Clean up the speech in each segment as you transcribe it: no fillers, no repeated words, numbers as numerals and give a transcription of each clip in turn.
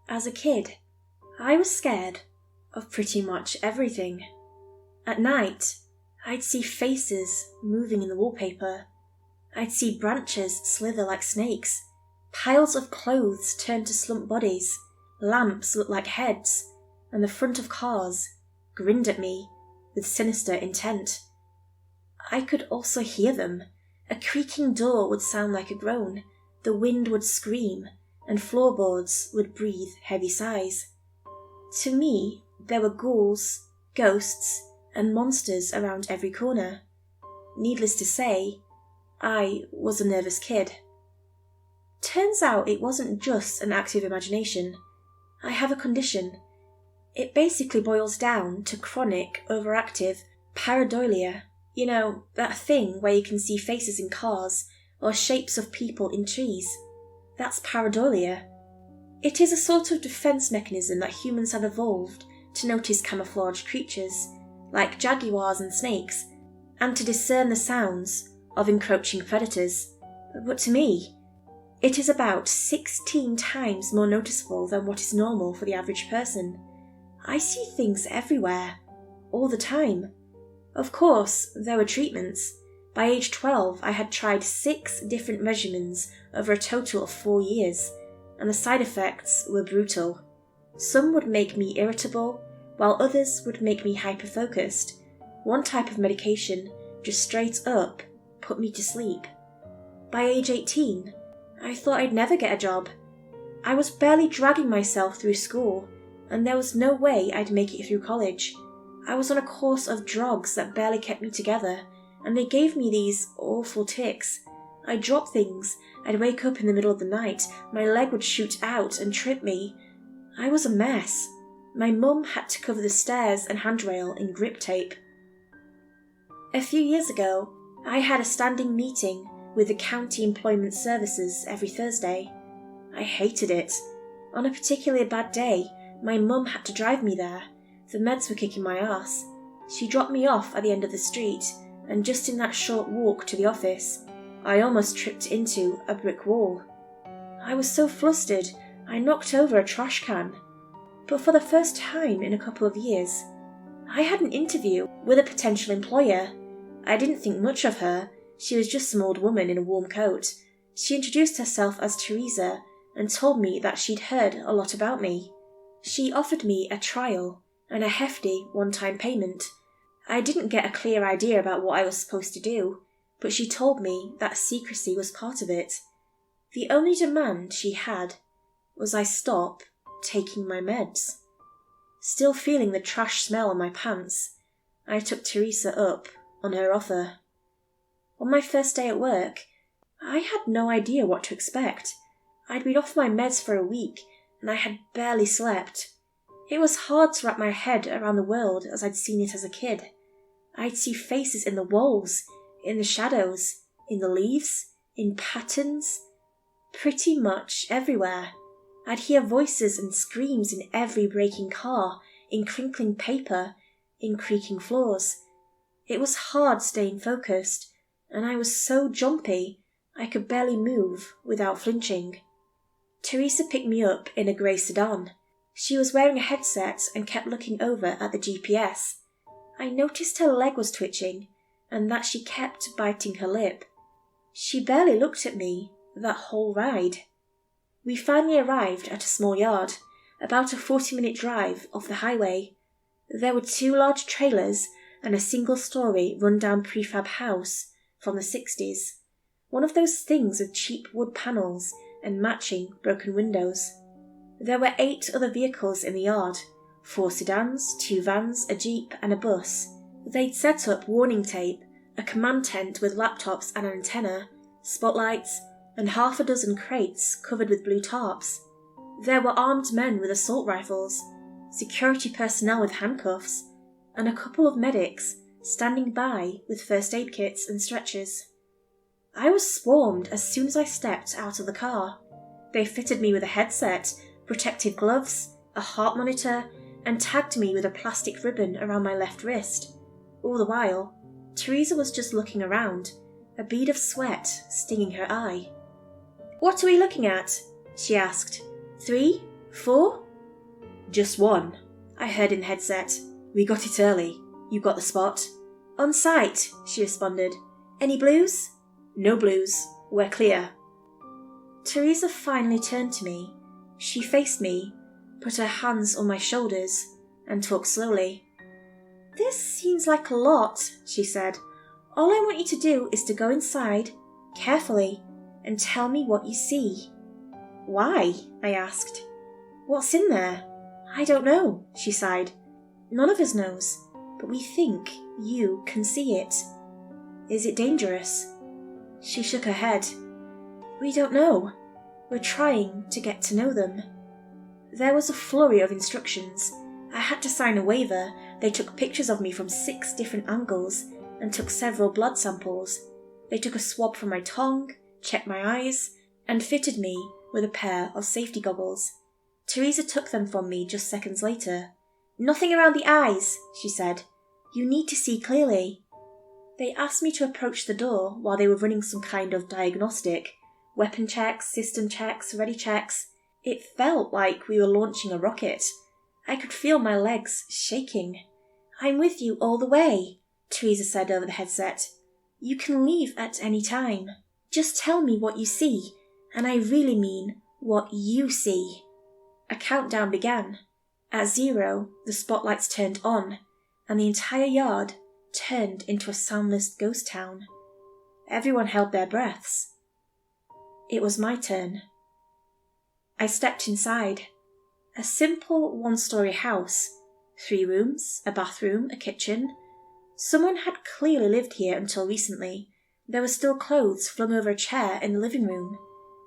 As a kid, I was scared of pretty much everything. At night, I'd see faces moving in the wallpaper. I'd see branches slither like snakes, piles of clothes turn to slumped bodies, lamps look like heads, and the front of cars grinned at me with sinister intent. I could also hear them. A creaking door would sound like a groan, the wind would scream, and floorboards would breathe heavy sighs. To me, there were ghouls, ghosts, and monsters around every corner. Needless to say, I was a nervous kid. Turns out it wasn't just an active imagination. I have a condition. It basically boils down to chronic, overactive pareidolia. You know, that thing where you can see faces in cars or shapes of people in trees. That's pareidolia. It is a sort of defense mechanism that humans have evolved to notice camouflaged creatures, like jaguars and snakes, and to discern the sounds of encroaching predators. But to me, it is about 16 times more noticeable than what is normal for the average person. I see things everywhere, all the time. Of course, there were treatments. By age 12, I had tried 6 different regimens over a total of 4 years, and the side effects were brutal. Some would make me irritable, while others would make me hyper-focused. One type of medication just straight up put me to sleep. By age 18, I thought I'd never get a job. I was barely dragging myself through school, and there was no way I'd make it through college. I was on a course of drugs that barely kept me together, and they gave me these awful tics. I'd drop things, I'd wake up in the middle of the night, my leg would shoot out and trip me. I was a mess. My mum had to cover the stairs and handrail in grip tape. A few years ago, I had a standing meeting with the County Employment Services every Thursday. I hated it. On a particularly bad day, my mum had to drive me there. The meds were kicking my ass. She dropped me off at the end of the street, and just in that short walk to the office, I almost tripped into a brick wall. I was so flustered, I knocked over a trash can. But for the first time in a couple of years, I had an interview with a potential employer. I didn't think much of her. She was just some old woman in a warm coat. She introduced herself as Teresa and told me that she'd heard a lot about me. She offered me a trial and a hefty one-time payment. I didn't get a clear idea about what I was supposed to do, but she told me that secrecy was part of it. The only demand she had was I stop taking my meds. Still feeling the trash smell on my pants, I took Teresa up on her offer. On my first day at work, I had no idea what to expect. I'd been off my meds for a week, and I had barely slept. It was hard to wrap my head around the world as I'd seen it as a kid. I'd see faces in the walls, in the shadows, in the leaves, in patterns, pretty much everywhere. I'd hear voices and screams in every braking car, in crinkling paper, in creaking floors. It was hard staying focused, and I was so jumpy I could barely move without flinching. Teresa picked me up in a grey sedan. She was wearing a headset and kept looking over at the GPS. I noticed her leg was twitching, and that she kept biting her lip. She barely looked at me that whole ride. We finally arrived at a small yard, about a 40-minute drive off the highway. There were 2 large trailers and a single-storey run-down prefab house from the 60s. One of those things with cheap wood panels and matching broken windows. There were 8 other vehicles in the yard, 4 sedans, 2 vans, a jeep and a bus. They'd set up warning tape, a command tent with laptops and an antenna, spotlights, and half a dozen crates covered with blue tarps. There were armed men with assault rifles, security personnel with handcuffs, and a couple of medics standing by with first aid kits and stretchers. I was swarmed as soon as I stepped out of the car. They fitted me with a headset, protective gloves, a heart monitor, and tagged me with a plastic ribbon around my left wrist. All the while, Teresa was just looking around, a bead of sweat stinging her eye. "What are we looking at?" she asked. 3, 4? Just 1, I heard in the headset. We got it early. You got the spot. On sight, she responded. Any blues? No blues. We're clear. Teresa finally turned to me. She faced me, put her hands on my shoulders, and talked slowly. This seems like a lot, she said. All I want you to do is to go inside, carefully, and tell me what you see. Why? I asked. What's in there? I don't know, she sighed. None of us knows, but we think you can see it. Is it dangerous? She shook her head. We don't know. We're trying to get to know them. There was a flurry of instructions. I had to sign a waiver. They took pictures of me from 6 different angles and took several blood samples. They took a swab from my tongue, checked my eyes, and fitted me with a pair of safety goggles. Teresa took them from me just seconds later. Nothing around the eyes, she said. You need to see clearly. They asked me to approach the door while they were running some kind of diagnostic. Weapon checks, system checks, ready checks. It felt like we were launching a rocket. I could feel my legs shaking. I'm with you all the way, Teresa said over the headset. You can leave at any time. Just tell me what you see, and I really mean what you see. A countdown began. At 0, the spotlights turned on, and the entire yard turned into a soundless ghost town. Everyone held their breaths. It was my turn. I stepped inside. A simple 1-story house. 3 rooms, a bathroom, a kitchen. Someone had clearly lived here until recently. There were still clothes flung over a chair in the living room.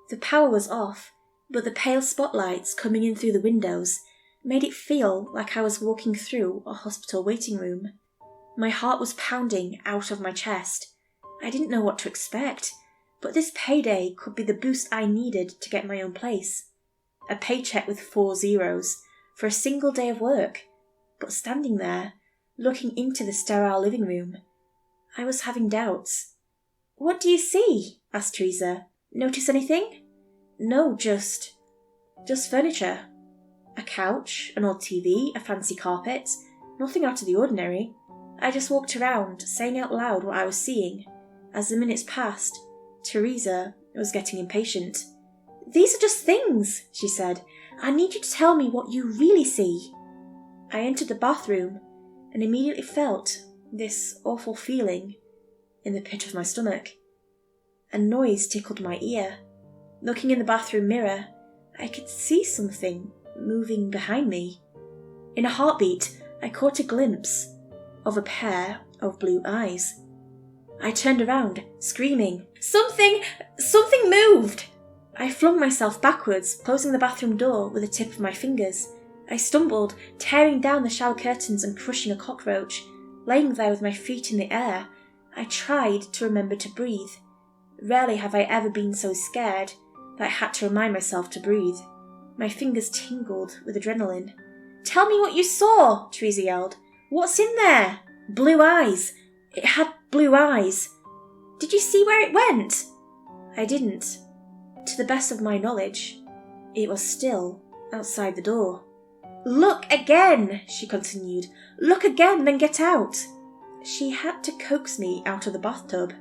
The power was off, but the pale spotlights coming in through the windows made it feel like I was walking through a hospital waiting room. My heart was pounding out of my chest. I didn't know what to expect, but this payday could be the boost I needed to get my own place. A paycheck with 4 zeros for a single day of work. But standing there, looking into the sterile living room, I was having doubts. What do you see? Asked Teresa. Notice anything? No, just furniture. A couch, an old TV, a fancy carpet. Nothing out of the ordinary. I just walked around, saying out loud what I was seeing. As the minutes passed, Teresa was getting impatient. These are just things, she said. I need you to tell me what you really see. I entered the bathroom and immediately felt this awful feeling in the pit of my stomach. A noise tickled my ear. Looking in the bathroom mirror, I could see something moving behind me. In a heartbeat, I caught a glimpse of a pair of blue eyes. I turned around, screaming, Something moved! I flung myself backwards, closing the bathroom door with the tip of my fingers. I stumbled, tearing down the shower curtains and crushing a cockroach. Laying there with my feet in the air, I tried to remember to breathe. Rarely have I ever been so scared that I had to remind myself to breathe. My fingers tingled with adrenaline. Tell me what you saw, Teresa yelled. What's in there? Blue eyes. It had blue eyes. Did you see where it went? I didn't. To the best of my knowledge, it was still outside the door. Look again, she continued. Look again, then get out. She had to coax me out of the bathtub.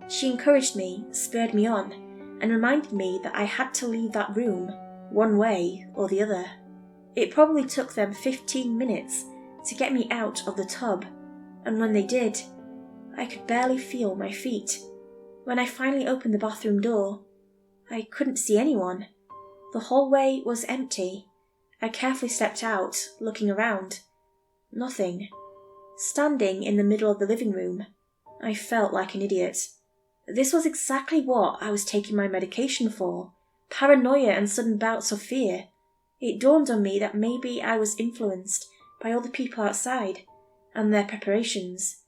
She encouraged me, spurred me on, and reminded me that I had to leave that room one way or the other. It probably took them 15 minutes to get me out of the tub, and when they did, I could barely feel my feet. When I finally opened the bathroom door, I couldn't see anyone. The hallway was empty. I carefully stepped out, looking around. Nothing. Standing in the middle of the living room, I felt like an idiot. This was exactly what I was taking my medication for. Paranoia and sudden bouts of fear. It dawned on me that maybe I was influenced by all the people outside and their preparations.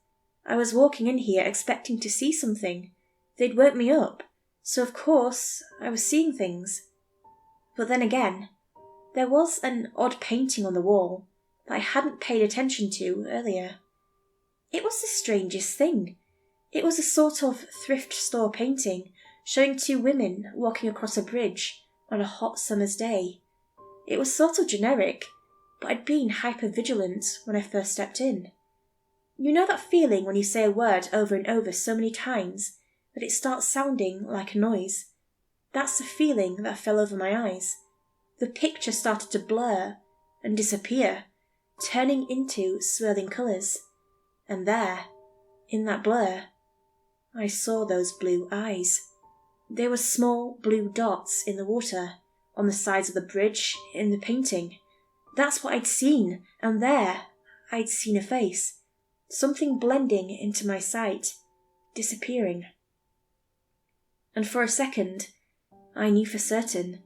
I was walking in here expecting to see something. They'd woke me up, so of course I was seeing things. But then again, there was an odd painting on the wall that I hadn't paid attention to earlier. It was the strangest thing. It was a sort of thrift store painting showing 2 women walking across a bridge on a hot summer's day. It was sort of generic, but I'd been hyper-vigilant when I first stepped in. You know that feeling when you say a word over and over so many times that it starts sounding like a noise? That's the feeling that fell over my eyes. The picture started to blur and disappear, turning into swirling colours. And there, in that blur, I saw those blue eyes. They were small blue dots in the water, on the sides of the bridge, in the painting. That's what I'd seen, and there I'd seen a face. Something blending into my sight, disappearing. And for a second, I knew for certain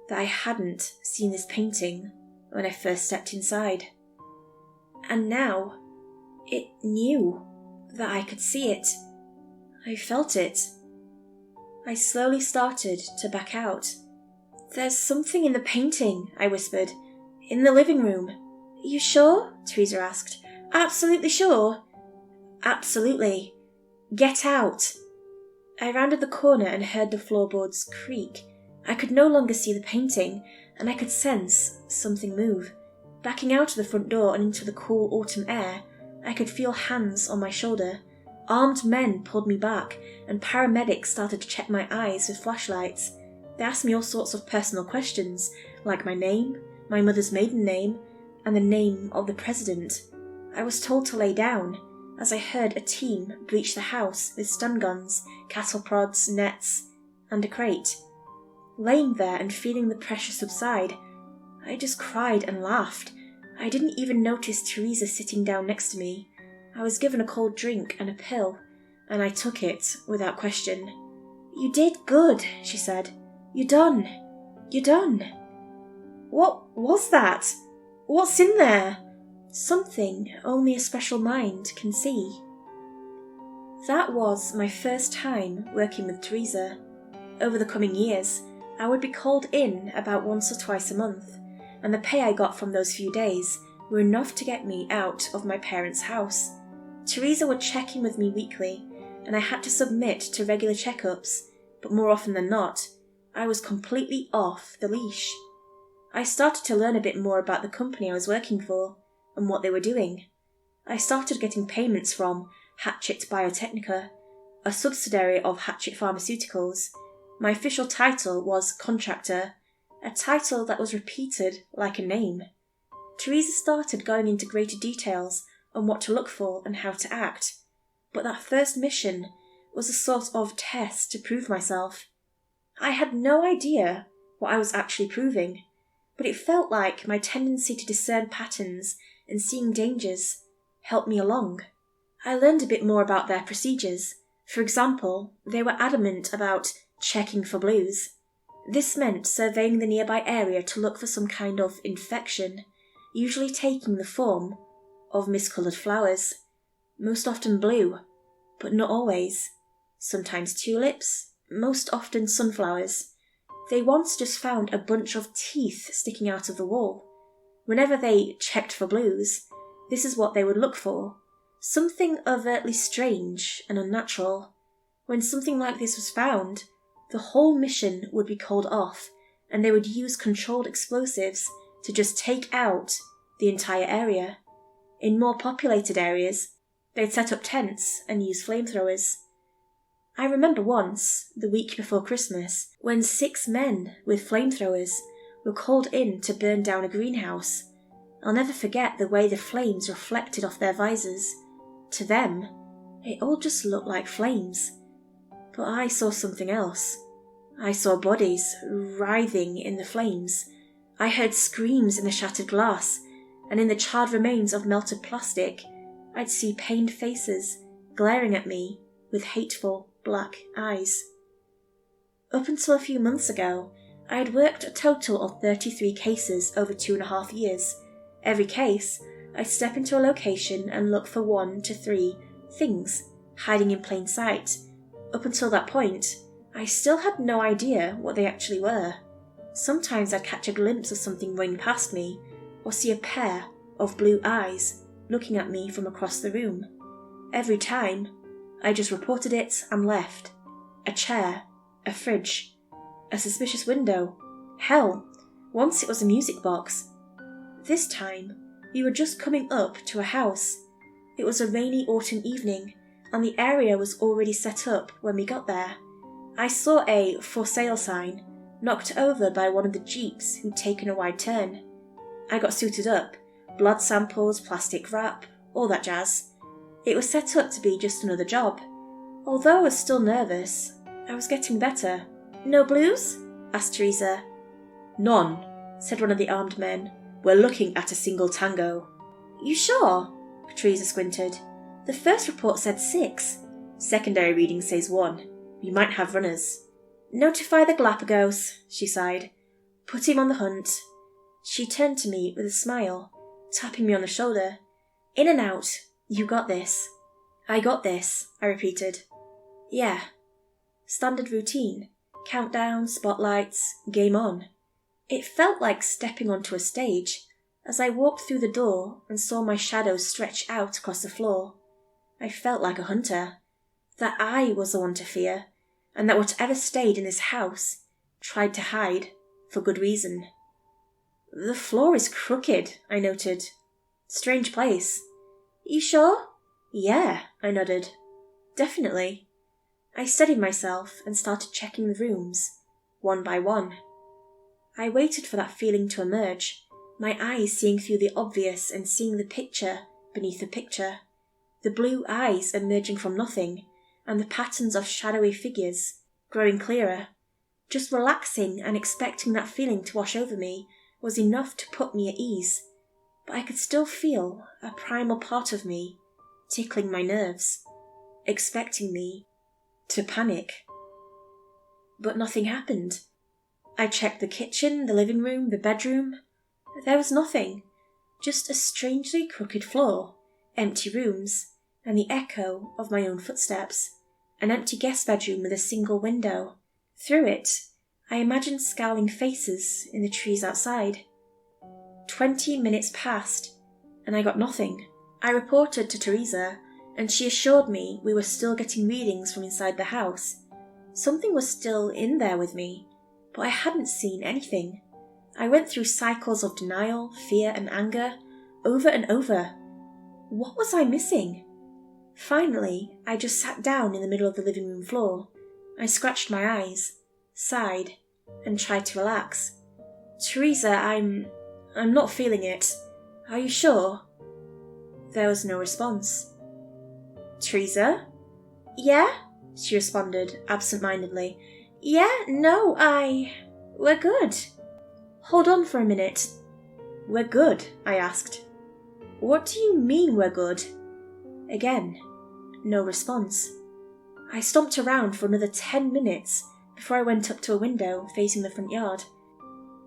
that I hadn't seen this painting when I first stepped inside. And now, it knew that I could see it. I felt it. I slowly started to back out. "There's something in the painting," I whispered. "In the living room." "You sure?" Teresa asked. "Absolutely sure?" "Absolutely. Get out." I rounded the corner and heard the floorboards creak. I could no longer see the painting, and I could sense something move. Backing out of the front door and into the cool autumn air, I could feel hands on my shoulder. Armed men pulled me back, and paramedics started to check my eyes with flashlights. They asked me all sorts of personal questions, like my name, my mother's maiden name, and the name of the president. I was told to lay down, as I heard a team breach the house with stun guns, cattle prods, nets, and a crate. Laying there and feeling the pressure subside, I just cried and laughed. I didn't even notice Teresa sitting down next to me. I was given a cold drink and a pill, and I took it without question. "You did good," she said. "You're done. You're done." "What was that? What's in there?" "Something only a special mind can see." That was my first time working with Teresa. Over the coming years, I would be called in about once or twice a month, and the pay I got from those few days were enough to get me out of my parents' house. Teresa would check in with me weekly, and I had to submit to regular checkups, but more often than not, I was completely off the leash. I started to learn a bit more about the company I was working for, and what they were doing. I started getting payments from Hatchet Biotechnica, a subsidiary of Hatchet Pharmaceuticals. My official title was contractor, a title that was repeated like a name. Teresa started going into greater details on what to look for and how to act, but that first mission was a sort of test to prove myself. I had no idea what I was actually proving, but it felt like my tendency to discern patterns and seeing dangers helped me along. I learned a bit more about their procedures. For example, they were adamant about checking for blues. This meant surveying the nearby area to look for some kind of infection, usually taking the form of miscoloured flowers, most often blue, but not always. Sometimes tulips, most often sunflowers. They once just found a bunch of teeth sticking out of the wall. Whenever they checked for blues, this is what they would look for. Something overtly strange and unnatural. When something like this was found, the whole mission would be called off, and they would use controlled explosives to just take out the entire area. In more populated areas, they'd set up tents and use flamethrowers. I remember once, the week before Christmas, when 6 men with flamethrowers were called in to burn down a greenhouse. I'll never forget the way the flames reflected off their visors. To them, it all just looked like flames. But I saw something else. I saw bodies writhing in the flames. I heard screams in the shattered glass, and in the charred remains of melted plastic, I'd see pained faces glaring at me with hateful black eyes. Up until a few months ago, I had worked a total of 33 cases over 2.5 years. Every case, I'd step into a location and look for 1 to 3 things hiding in plain sight. Up until that point, I still had no idea what they actually were. Sometimes I'd catch a glimpse of something running past me, or see a pair of blue eyes looking at me from across the room. Every time, I just reported it and left. A chair, a fridge, a suspicious window. Hell, Once it was a music box. This time, we were just coming up to a house. It was a rainy autumn evening, and the area was already set up when we got there. I saw a "for sale" sign, knocked over by one of the jeeps who'd taken a wide turn. I got suited up, blood samples, plastic wrap, all that jazz. It was set up to be just another job. Although I was still nervous, I was getting better. "No blues?" asked Teresa. "None," said one of the armed men. "We're looking at a single tango." "You sure?" Teresa squinted. "The first report said 6. Secondary reading says 1. We might have runners." "Notify the Galapagos," she sighed. "Put him on the hunt." She turned to me with a smile, tapping me on the shoulder. "In and out. You got this." "I got this," I repeated. "Yeah." Standard routine. Countdown, spotlights, game on. It felt like stepping onto a stage as I walked through the door and saw my shadow stretch out across the floor. I felt like a hunter, that I was the one to fear, and that whatever stayed in this house tried to hide for good reason. "The floor is crooked," I noted. "Strange place." "You sure?" "Yeah," I nodded. "Definitely." I steadied myself and started checking the rooms, one by one. I waited for that feeling to emerge, my eyes seeing through the obvious and seeing the picture beneath the picture, the blue eyes emerging from nothing, and the patterns of shadowy figures growing clearer. Just relaxing and expecting that feeling to wash over me was enough to put me at ease, but I could still feel a primal part of me tickling my nerves, expecting me to panic. But nothing happened. I checked the kitchen, the living room, the bedroom. There was nothing, just a strangely crooked floor, empty rooms, and the echo of my own footsteps. An empty guest bedroom with a single window. Through it, I imagined scowling faces in the trees outside. 20 minutes passed, and I got nothing. I reported to Teresa, and she assured me we were still getting readings from inside the house. Something was still in there with me, but I hadn't seen anything. I went through cycles of denial, fear, and anger, over and over. What was I missing? Finally, I just sat down in the middle of the living room floor. I scratched my eyes, sighed, and tried to relax. "Teresa, I'm not feeling it. Are you sure?" There was no response. "Teresa?" "Yeah?" she responded absent-mindedly. "Yeah, no, we're good." "Hold on for a minute." "We're good?" I asked. "What do you mean we're good?" Again, no response. I stomped around for another 10 minutes before I went up to a window facing the front yard.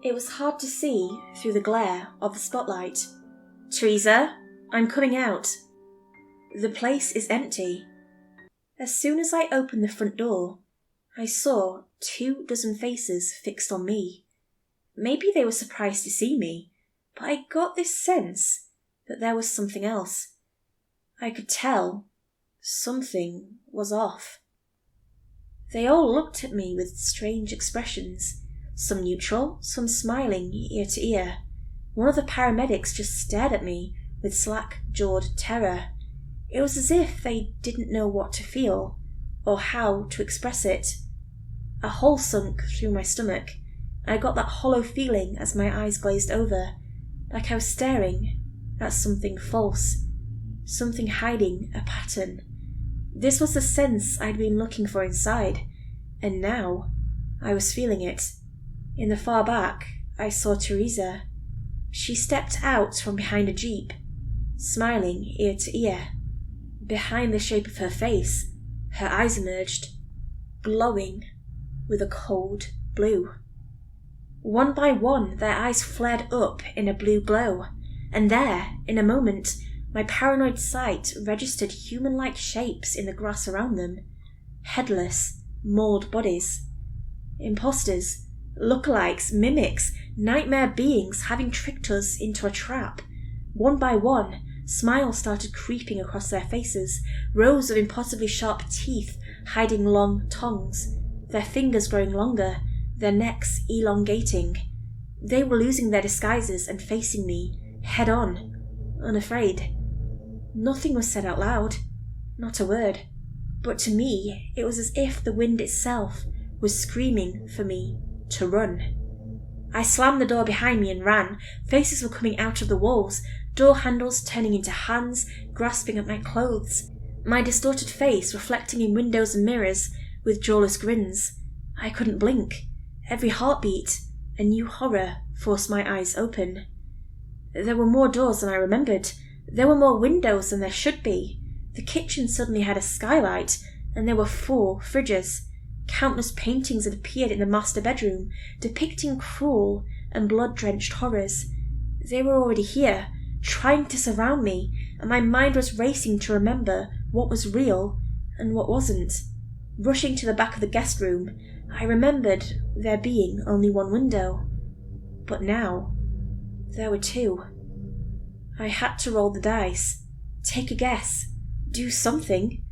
It was hard to see through the glare of the spotlight. "Teresa, I'm coming out." The place is empty. As soon as I opened the front door, I saw 24 faces fixed on me. Maybe they were surprised to see me, but I got this sense that there was something else. I could tell something was off. They all looked at me with strange expressions, some neutral, some smiling ear to ear. One of the paramedics just stared at me with slack-jawed terror. It was as if they didn't know what to feel, or how to express it. A hole sunk through my stomach, and I got that hollow feeling as my eyes glazed over, like I was staring at something false, something hiding a pattern. This was the sense I'd been looking for inside, and now I was feeling it. In the far back, I saw Teresa. She stepped out from behind a jeep, smiling ear to ear. Behind the shape of her face, her eyes emerged, glowing with a cold blue. One by one, their eyes flared up in a blue glow, and there, in a moment, my paranoid sight registered human-like shapes in the grass around them. Headless, mauled bodies. Imposters, lookalikes, mimics, nightmare beings having tricked us into a trap. One by one, smiles started creeping across their faces, rows of impossibly sharp teeth hiding long tongues, their fingers growing longer, their necks elongating. They were losing their disguises and facing me, head on, unafraid. Nothing was said out loud, not a word, but to me it was as if the wind itself was screaming for me to run. I slammed the door behind me and ran. Faces were coming out of the walls, door handles turning into hands, grasping at my clothes, my distorted face reflecting in windows and mirrors with jawless grins. I couldn't blink. Every heartbeat, a new horror forced my eyes open. There were more doors than I remembered. There were more windows than there should be. The kitchen suddenly had a skylight, and there were 4 fridges. Countless paintings had appeared in the master bedroom, depicting cruel and blood-drenched horrors. They were already here, trying to surround me, and my mind was racing to remember what was real and what wasn't. Rushing to the back of the guest room, I remembered there being only 1 window. But now, there were 2. I had to roll the dice, take a guess, do something.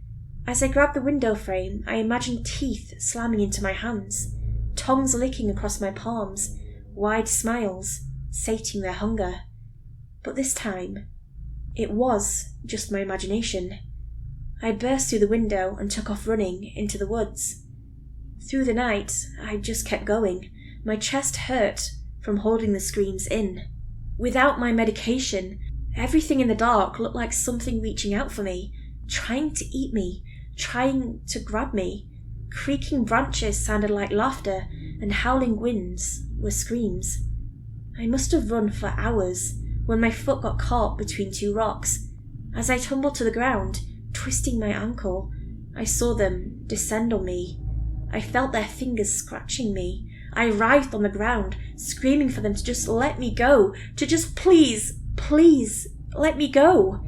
As I grabbed the window frame, I imagined teeth slamming into my hands, tongues licking across my palms, wide smiles sating their hunger. But this time, it was just my imagination. I burst through the window and took off running into the woods. Through the night, I just kept going. My chest hurt from holding the screams in. Without my medication, everything in the dark looked like something reaching out for me, trying to eat me, trying to grab me. Creaking branches sounded like laughter, and howling winds were screams. I must have run for hours when my foot got caught between 2 rocks. As I tumbled to the ground, twisting my ankle, I saw them descend on me. I felt their fingers scratching me. I writhed on the ground, screaming for them to just let me go, to just please let me go.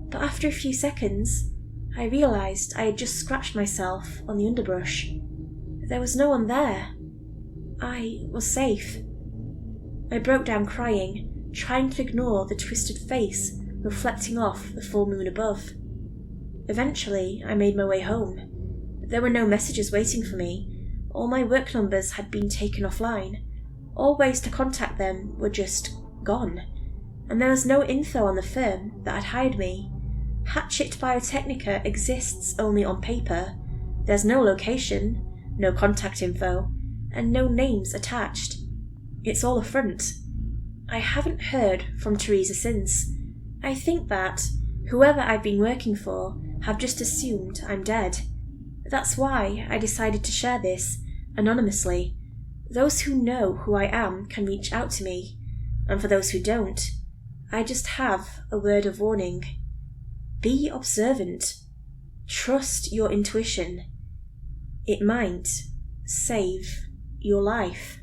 But after a few seconds, I realised I had just scratched myself on the underbrush. There was no one there. I was safe. I broke down crying, trying to ignore the twisted face reflecting off the full moon above. Eventually, I made my way home. There were no messages waiting for me. All my work numbers had been taken offline. All ways to contact them were just gone. And there was no info on the firm that had hired me. Hatchet Biotechnica exists only on paper. There's no location, no contact info, and no names attached. It's all a front. I haven't heard from Teresa since. I think that whoever I've been working for have just assumed I'm dead. That's why I decided to share this anonymously. Those who know who I am can reach out to me, and for those who don't, I just have a word of warning. Be observant. Trust your intuition. It might save your life.